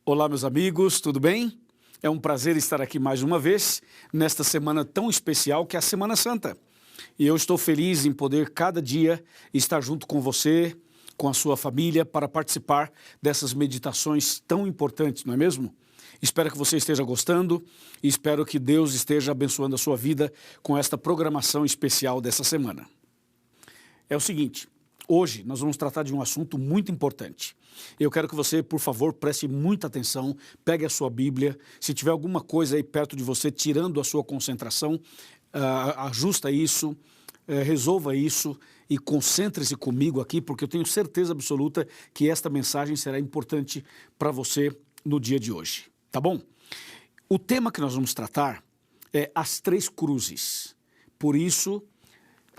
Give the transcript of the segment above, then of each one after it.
Olá, meus amigos, tudo bem? É um prazer estar aqui mais uma vez, nesta semana tão especial que é a Semana Santa. E eu estou feliz em poder, cada dia, estar junto com você, com a sua família, para participar dessas meditações tão importantes, não é mesmo? Espero que você esteja gostando e espero que Deus esteja abençoando a sua vida com esta programação especial dessa semana. É o seguinte, hoje nós vamos tratar de um assunto muito importante. Eu quero que você, por favor, preste muita atenção, pegue a sua Bíblia, se tiver alguma coisa aí perto de você, tirando a sua concentração, ajusta isso, resolva isso e concentre-se comigo aqui, porque eu tenho certeza absoluta que esta mensagem será importante para você no dia de hoje, tá bom? O tema que nós vamos tratar é as três cruzes, por isso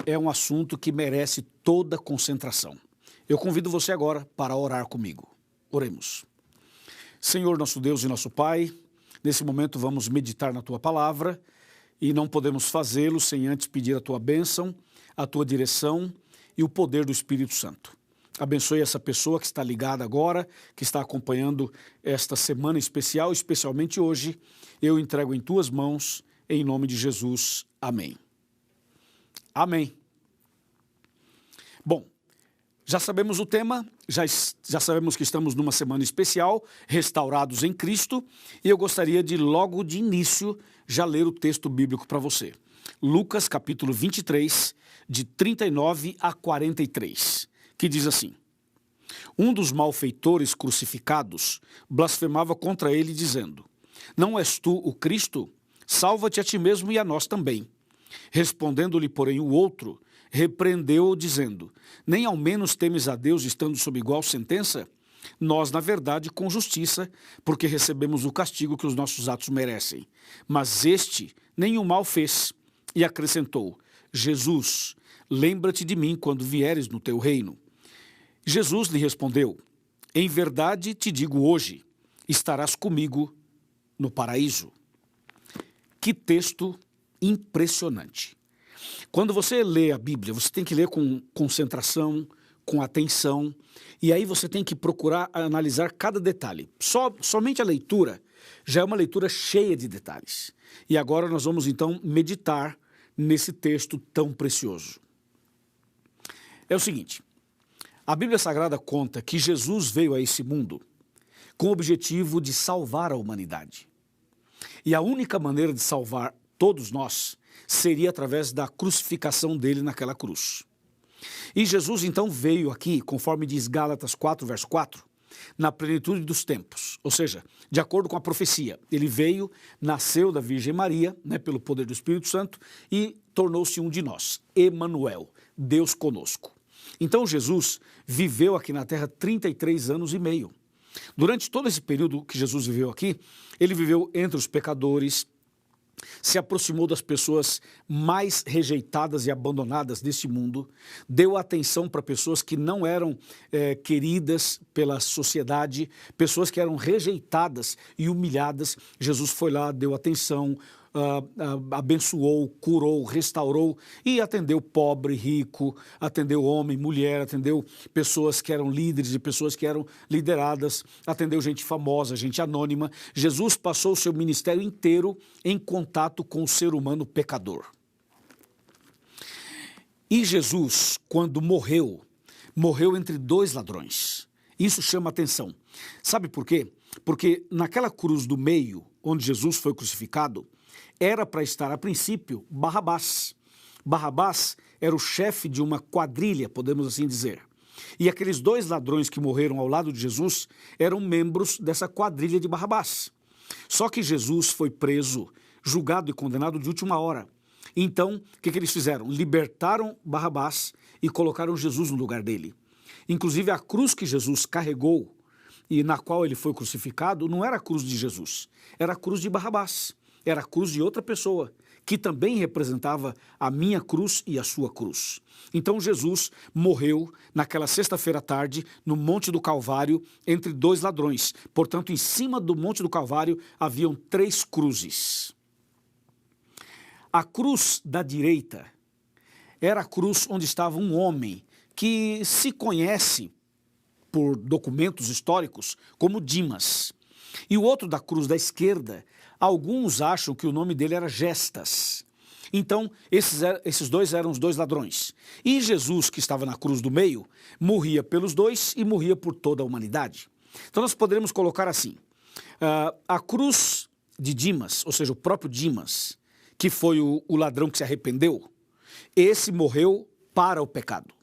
é um assunto que merece toda a concentração. Eu convido você agora para orar comigo. Oremos. Senhor, nosso Deus e nosso Pai, nesse momento vamos meditar na Tua Palavra e não podemos fazê-lo sem antes pedir a Tua bênção, a Tua direção e o poder do Espírito Santo. Abençoe essa pessoa que está ligada agora, que está acompanhando esta semana especial, especialmente hoje. Eu entrego em Tuas mãos, em nome de Jesus. Amém. Amém. Bom, já sabemos o tema, já sabemos que estamos numa semana especial, restaurados em Cristo, e eu gostaria de, logo de início, já ler o texto bíblico para você. Lucas, capítulo 23, de 39 a 43, que diz assim: Um dos malfeitores crucificados blasfemava contra ele, dizendo: Não és tu o Cristo? Salva-te a ti mesmo e a nós também. Respondendo-lhe, porém, o outro, repreendeu-o, dizendo: Nem ao menos temes a Deus, estando sob igual sentença? Nós, na verdade, com justiça, porque recebemos o castigo que os nossos atos merecem. Mas este nenhum mal fez. E acrescentou: Jesus, lembra-te de mim quando vieres no teu reino. Jesus lhe respondeu: Em verdade te digo hoje, estarás comigo no paraíso. Que texto impressionante. Quando você lê a Bíblia, você tem que ler com concentração, com atenção, e aí você tem que procurar analisar cada detalhe. Somente a leitura já é uma leitura cheia de detalhes. E agora nós vamos então meditar nesse texto tão precioso. É o seguinte, a Bíblia Sagrada conta que Jesus veio a esse mundo com o objetivo de salvar a humanidade. E a única maneira de salvar todos nós seria através da crucificação dele naquela cruz. E Jesus então veio aqui, conforme diz Gálatas 4, verso 4, na plenitude dos tempos, ou seja, de acordo com a profecia. Ele veio, nasceu da Virgem Maria, pelo poder do Espírito Santo, e tornou-se um de nós, Emanuel, Deus conosco. Então Jesus viveu aqui na terra 33 anos e meio. Durante todo esse período que Jesus viveu aqui, ele viveu entre os pecadores, se aproximou das pessoas mais rejeitadas e abandonadas deste mundo, deu atenção para pessoas que não eram queridas pela sociedade, pessoas que eram rejeitadas e humilhadas. Jesus foi lá, deu atenção, abençoou, curou, restaurou e atendeu pobre, rico, atendeu homem, mulher, atendeu pessoas que eram líderes e pessoas que eram lideradas, atendeu gente famosa, gente anônima. Jesus passou o seu ministério inteiro em contato com o ser humano pecador. E Jesus, quando morreu entre dois ladrões. Isso chama atenção. Sabe por quê? Porque naquela cruz do meio, onde Jesus foi crucificado, era para estar, a princípio, Barrabás. Barrabás era o chefe de uma quadrilha, podemos assim dizer. E aqueles dois ladrões que morreram ao lado de Jesus eram membros dessa quadrilha de Barrabás. Só que Jesus foi preso, julgado e condenado de última hora. Então, o que eles fizeram? Libertaram Barrabás e colocaram Jesus no lugar dele. Inclusive, a cruz que Jesus carregou e na qual ele foi crucificado não era a cruz de Jesus, era a cruz de Barrabás. Era a cruz de outra pessoa, que também representava a minha cruz e a sua cruz. Então Jesus morreu naquela sexta-feira à tarde, no Monte do Calvário, entre dois ladrões. Portanto, em cima do Monte do Calvário haviam três cruzes. A cruz da direita era a cruz onde estava um homem que se conhece por documentos históricos como Dimas. E o outro da cruz da esquerda, alguns acham que o nome dele era Gestas. Então, esses dois eram os dois ladrões. E Jesus, que estava na cruz do meio, morria pelos dois e morria por toda a humanidade. Então, nós poderíamos colocar assim, a cruz de Dimas, ou seja, o próprio Dimas, que foi o ladrão que se arrependeu, esse morreu para o pecado.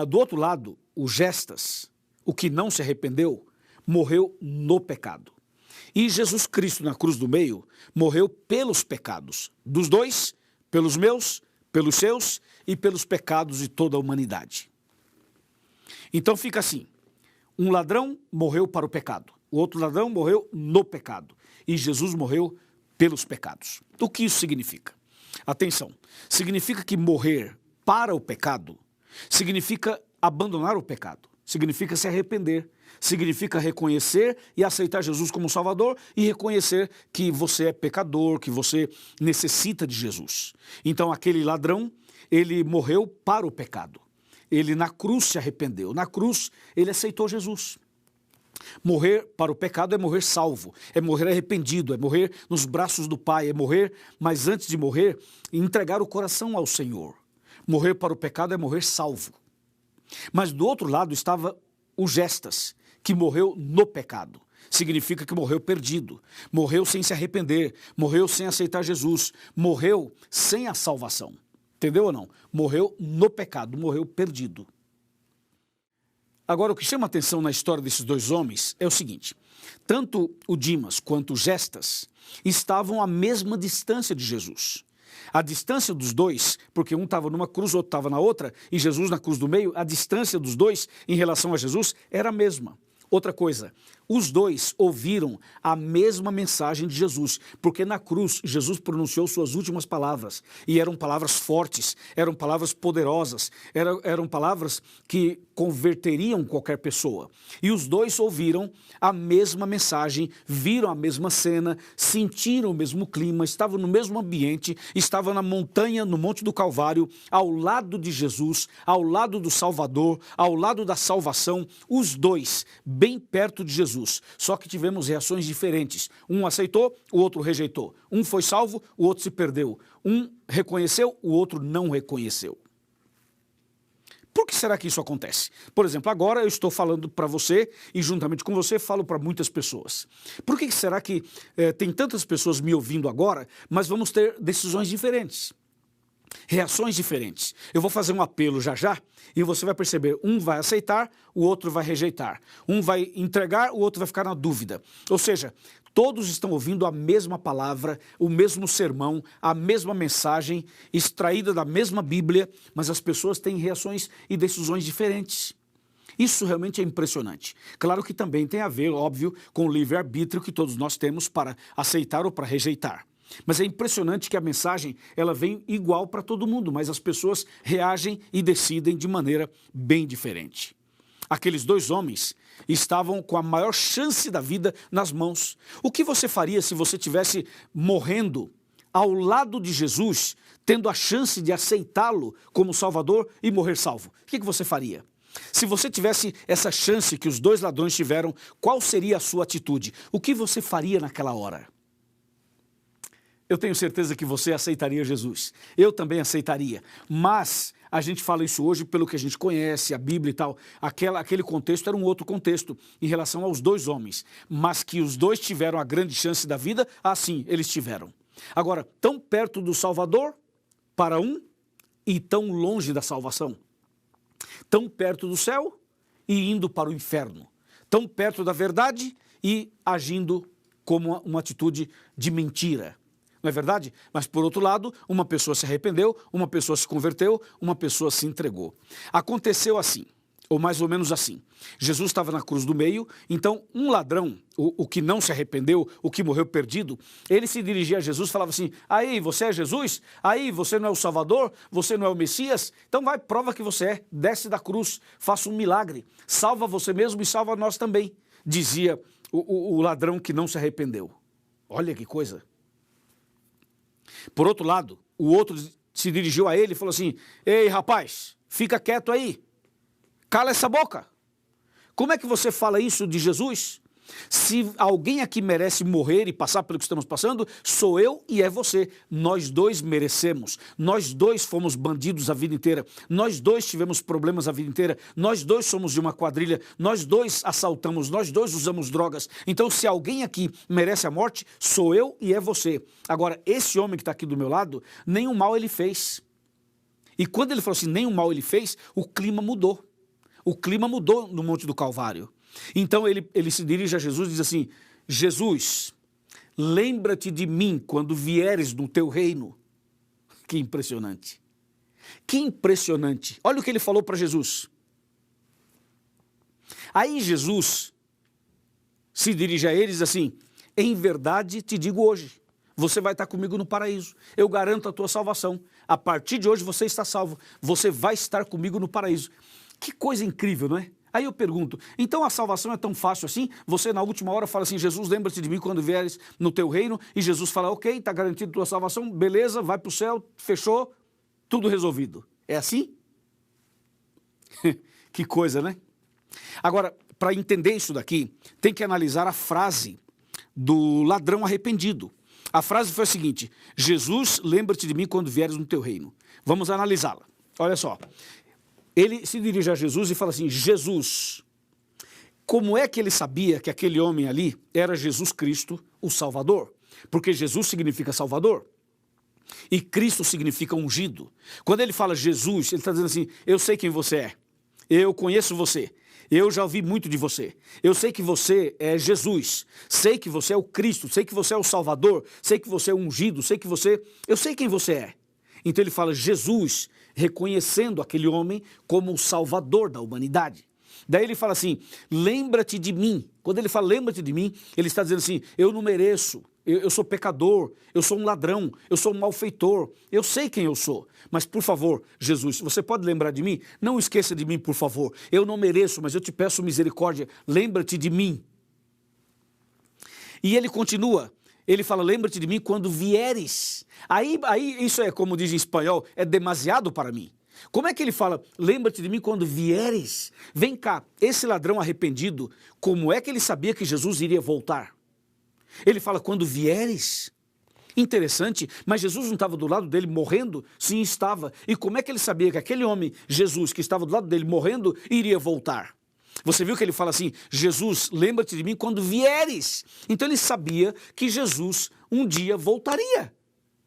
Do outro lado, o Gestas, o que não se arrependeu, morreu no pecado. E Jesus Cristo, na cruz do meio, morreu pelos pecados dos dois, pelos meus, pelos seus e pelos pecados de toda a humanidade. Então fica assim, um ladrão morreu para o pecado, o outro ladrão morreu no pecado, e Jesus morreu pelos pecados. O que isso significa? Atenção, significa que morrer para o pecado significa abandonar o pecado, significa se arrepender, significa reconhecer e aceitar Jesus como Salvador e reconhecer que você é pecador, que você necessita de Jesus. Então aquele ladrão, ele morreu para o pecado. Ele na cruz se arrependeu, na cruz ele aceitou Jesus. Morrer para o pecado é morrer salvo, é morrer arrependido, é morrer nos braços do Pai, é morrer, mas antes de morrer, entregar o coração ao Senhor. Morrer para o pecado é morrer salvo. Mas do outro lado estava o Gestas, que morreu no pecado. Significa que morreu perdido, morreu sem se arrepender, morreu sem aceitar Jesus, morreu sem a salvação. Entendeu ou não? Morreu no pecado, morreu perdido. Agora, o que chama atenção na história desses dois homens é o seguinte, tanto o Dimas quanto o Gestas estavam à mesma distância de Jesus. A distância dos dois, porque um estava numa cruz, o outro estava na outra, e Jesus na cruz do meio, a distância dos dois em relação a Jesus era a mesma. Outra coisa, os dois ouviram a mesma mensagem de Jesus, porque na cruz Jesus pronunciou suas últimas palavras, e eram palavras fortes, eram palavras poderosas, eram palavras que converteriam qualquer pessoa. E os dois ouviram a mesma mensagem, viram a mesma cena, sentiram o mesmo clima, estavam no mesmo ambiente, estavam na montanha, no Monte do Calvário, ao lado de Jesus, ao lado do Salvador, ao lado da salvação, os dois, bem perto de Jesus, só que tivemos reações diferentes. Um aceitou, o outro rejeitou. Um foi salvo, o outro se perdeu. Um reconheceu, o outro não reconheceu. Por que será que isso acontece? Por exemplo, agora eu estou falando para você e juntamente com você falo para muitas pessoas. Por que será que tem tantas pessoas me ouvindo agora, mas vamos ter decisões diferentes? Reações diferentes. Eu vou fazer um apelo já já e você vai perceber, um vai aceitar, o outro vai rejeitar. Um vai entregar, o outro vai ficar na dúvida. Ou seja, todos estão ouvindo a mesma palavra, o mesmo sermão, a mesma mensagem, extraída da mesma Bíblia, mas as pessoas têm reações e decisões diferentes. Isso realmente é impressionante. Claro que também tem a ver, óbvio, com o livre-arbítrio que todos nós temos para aceitar ou para rejeitar. Mas é impressionante que a mensagem ela vem igual para todo mundo, mas as pessoas reagem e decidem de maneira bem diferente. Aqueles dois homens estavam com a maior chance da vida nas mãos. O que você faria se você estivesse morrendo ao lado de Jesus, tendo a chance de aceitá-lo como Salvador e morrer salvo? O que você faria? Se você tivesse essa chance que os dois ladrões tiveram, qual seria a sua atitude? O que você faria naquela hora? Eu tenho certeza que você aceitaria Jesus. Eu também aceitaria. Mas a gente fala isso hoje pelo que a gente conhece, a Bíblia e tal. Aquele contexto era um outro contexto em relação aos dois homens. Mas que os dois tiveram a grande chance da vida, sim, eles tiveram. Agora, tão perto do Salvador para um e tão longe da salvação. Tão perto do céu e indo para o inferno. Tão perto da verdade e agindo como uma atitude de mentira. Não é verdade? Mas, por outro lado, uma pessoa se arrependeu, uma pessoa se converteu, uma pessoa se entregou. Aconteceu assim, ou mais ou menos assim. Jesus estava na cruz do meio, então um ladrão, o que não se arrependeu, o que morreu perdido, ele se dirigia a Jesus e falava assim, aí, você é Jesus? Aí, você não é o Salvador? Você não é o Messias? Então vai, prova que você é, desce da cruz, faça um milagre, salva você mesmo e salva nós também, dizia o ladrão que não se arrependeu. Olha que coisa. Por outro lado, o outro se dirigiu a ele e falou assim, ei rapaz, fica quieto aí, cala essa boca. Como é que você fala isso de Jesus? Se alguém aqui merece morrer e passar pelo que estamos passando, sou eu e é você. Nós dois merecemos. Nós dois fomos bandidos a vida inteira. Nós dois tivemos problemas a vida inteira. Nós dois somos de uma quadrilha. Nós dois assaltamos. Nós dois usamos drogas. Então, se alguém aqui merece a morte, sou eu e é você. Agora, esse homem que está aqui do meu lado, nenhum mal ele fez. E quando ele falou assim, nenhum mal ele fez, o clima mudou. O clima mudou no Monte do Calvário. Então ele se dirige a Jesus e diz assim, Jesus, lembra-te de mim quando vieres no teu reino. Que impressionante. Que impressionante. Olha o que ele falou para Jesus. Aí Jesus se dirige a ele e diz assim, em verdade te digo hoje, você vai estar comigo no paraíso. Eu garanto a tua salvação. A partir de hoje você está salvo. Você vai estar comigo no paraíso. Que coisa incrível, não é? Aí eu pergunto, então a salvação é tão fácil assim? Você na última hora fala assim, Jesus, lembra-te de mim quando vieres no teu reino, e Jesus fala, ok, está garantido a tua salvação, beleza, vai para o céu, fechou, tudo resolvido. É assim? Que coisa, né? Agora, para entender isso daqui, tem que analisar a frase do ladrão arrependido. A frase foi a seguinte, Jesus, lembra-te de mim quando vieres no teu reino. Vamos analisá-la. Olha só. Ele se dirige a Jesus e fala assim, Jesus, como é que ele sabia que aquele homem ali era Jesus Cristo, o Salvador? Porque Jesus significa Salvador e Cristo significa ungido. Quando ele fala Jesus, ele está dizendo assim, eu sei quem você é, eu conheço você, eu já ouvi muito de você, eu sei que você é Jesus, sei que você é o Cristo, sei que você é o Salvador, sei que você é ungido, eu sei quem você é. Então ele fala Jesus, reconhecendo aquele homem como o salvador da humanidade. Daí ele fala assim, lembra-te de mim. Quando ele fala lembra-te de mim, ele está dizendo assim, eu não mereço, eu sou pecador, eu sou um ladrão, eu sou um malfeitor, eu sei quem eu sou. Mas por favor, Jesus, você pode lembrar de mim? Não esqueça de mim, por favor. Eu não mereço, mas eu te peço misericórdia, lembra-te de mim. E ele continua. Ele fala, lembra-te de mim quando vieres. Aí isso é, como diz em espanhol, é demasiado para mim. Como é que ele fala, lembra-te de mim quando vieres? Vem cá, esse ladrão arrependido, como é que ele sabia que Jesus iria voltar? Ele fala, quando vieres? Interessante, mas Jesus não estava do lado dele morrendo? Sim, estava. E como é que ele sabia que aquele homem, Jesus, que estava do lado dele morrendo, iria voltar? Você viu que ele fala assim, Jesus, lembra-te de mim quando vieres. Então ele sabia que Jesus um dia voltaria.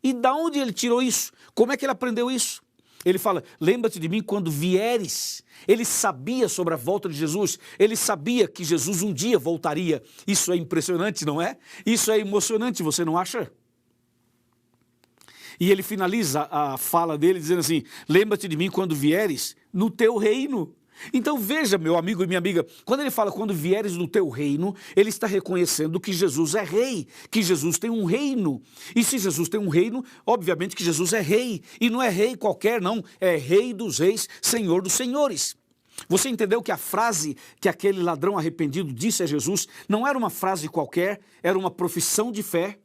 E da onde ele tirou isso? Como é que ele aprendeu isso? Ele fala, lembra-te de mim quando vieres. Ele sabia sobre a volta de Jesus, ele sabia que Jesus um dia voltaria. Isso é impressionante, não é? Isso é emocionante, você não acha? E ele finaliza a fala dele dizendo assim, lembra-te de mim quando vieres no teu reino. Então veja, meu amigo e minha amiga, quando ele fala quando vieres no teu reino, ele está reconhecendo que Jesus é rei, que Jesus tem um reino. E se Jesus tem um reino, obviamente que Jesus é rei. E não é rei qualquer não, é rei dos reis, senhor dos senhores. Você entendeu que a frase que aquele ladrão arrependido disse a Jesus não era uma frase qualquer, era uma profissão de fé,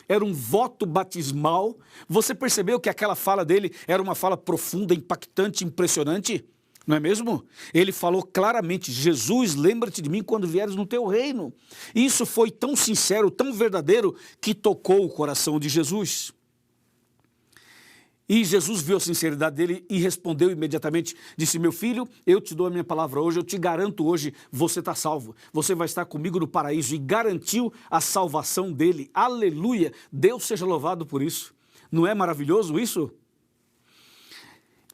era um voto batismal. Você percebeu que aquela fala dele era uma fala profunda, impactante, impressionante? Não é mesmo? Ele falou claramente, Jesus, lembra-te de mim quando vieres no teu reino. Isso foi tão sincero, tão verdadeiro, que tocou o coração de Jesus. E Jesus viu a sinceridade dele e respondeu imediatamente, disse, meu filho, eu te dou a minha palavra hoje, eu te garanto hoje, você está salvo. Você vai estar comigo no paraíso, e garantiu a salvação dele. Aleluia! Deus seja louvado por isso. Não é maravilhoso isso?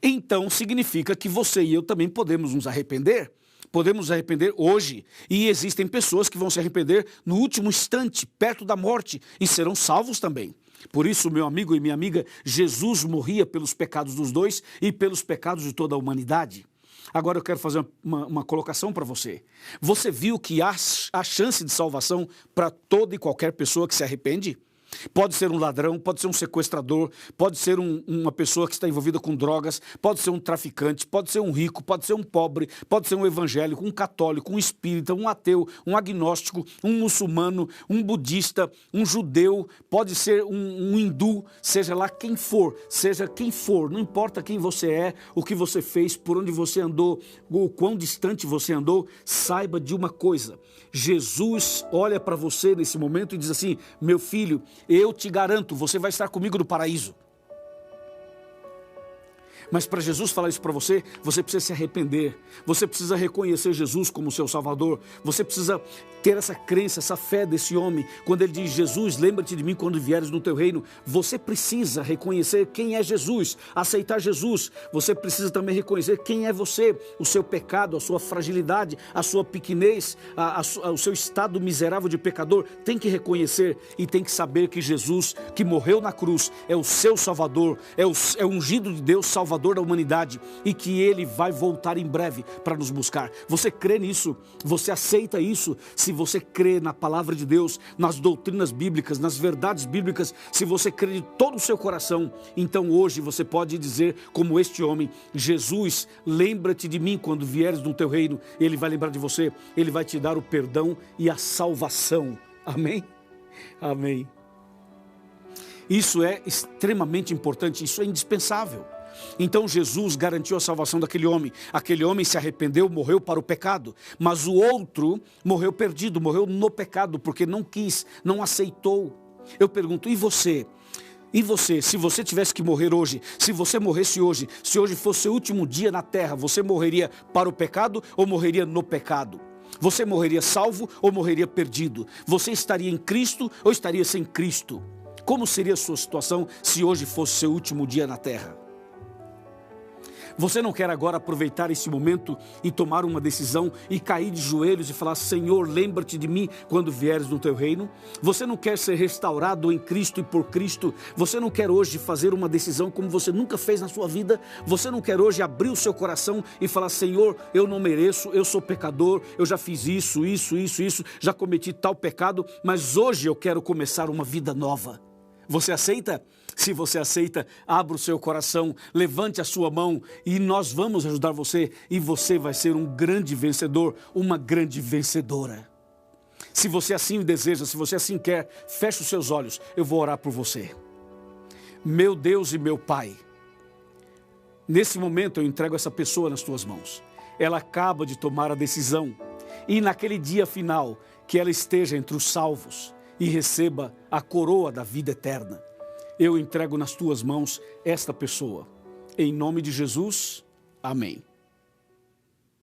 Então significa que você e eu também podemos nos arrepender. Podemos nos arrepender hoje. E existem pessoas que vão se arrepender no último instante, perto da morte, e serão salvos também. Por isso, meu amigo e minha amiga, Jesus morria pelos pecados dos dois e pelos pecados de toda a humanidade. Agora eu quero fazer uma colocação para você. Você viu que há chance de salvação para toda e qualquer pessoa que se arrepende? Pode ser um ladrão, pode ser um sequestrador, pode ser uma pessoa que está envolvida com drogas, pode ser um traficante, pode ser um rico, pode ser um pobre, pode ser um evangélico, um católico, um espírita, um ateu, um agnóstico, um muçulmano, um budista, um judeu, pode ser um hindu, seja lá quem for, não importa quem você é, o que você fez, por onde você andou, o quão distante você andou, saiba de uma coisa: Jesus olha para você nesse momento e diz assim: meu filho, eu te garanto, você vai estar comigo no paraíso. Mas para Jesus falar isso para você, você precisa se arrepender, você precisa reconhecer Jesus como seu Salvador, você precisa ter essa crença, essa fé desse homem, quando ele diz: Jesus, lembra-te de mim quando vieres no teu reino. Você precisa reconhecer quem é Jesus, aceitar Jesus. Você precisa também reconhecer quem é você, o seu pecado, a sua fragilidade, a sua pequenez, o seu estado miserável de pecador. Tem que reconhecer e tem que saber que Jesus, que morreu na cruz, é o seu Salvador, é o ungido de Deus, Salvador da humanidade, e que ele vai voltar em breve para nos buscar. Você crê nisso? Você aceita isso? Se você crê na palavra de Deus, nas doutrinas bíblicas, nas verdades bíblicas, se você crê de todo o seu coração, então hoje você pode dizer como este homem: Jesus, lembra-te de mim quando vieres no teu reino. Ele vai lembrar de você, ele vai te dar o perdão e a salvação. Amém? Amém. Isso é extremamente importante, isso é indispensável. Então Jesus garantiu a salvação daquele homem. Aquele homem se arrependeu, morreu para o pecado. Mas o outro morreu perdido, morreu no pecado, porque não quis, não aceitou. Eu pergunto, e você? E você, se você tivesse que morrer hoje, se você morresse hoje, se hoje fosse o último dia na terra, você morreria para o pecado ou morreria no pecado? Você morreria salvo ou morreria perdido? Você estaria em Cristo ou estaria sem Cristo? Como seria a sua situação se hoje fosse seu último dia na terra? Você não quer agora aproveitar esse momento e tomar uma decisão e cair de joelhos e falar: Senhor, lembra-te de mim quando vieres no teu reino? Você não quer ser restaurado em Cristo e por Cristo? Você não quer hoje fazer uma decisão como você nunca fez na sua vida? Você não quer hoje abrir o seu coração e falar: Senhor, eu não mereço, eu sou pecador, eu já fiz isso, já cometi tal pecado, mas hoje eu quero começar uma vida nova. Você aceita? Se você aceita, abra o seu coração, levante a sua mão e nós vamos ajudar você, e você vai ser um grande vencedor, uma grande vencedora. Se você assim deseja, se você assim quer, feche os seus olhos, eu vou orar por você. Meu Deus e meu Pai, nesse momento eu entrego essa pessoa nas tuas mãos. Ela acaba de tomar a decisão, e naquele dia final, que ela esteja entre os salvos e receba a coroa da vida eterna. Eu entrego nas tuas mãos esta pessoa. Em nome de Jesus, amém.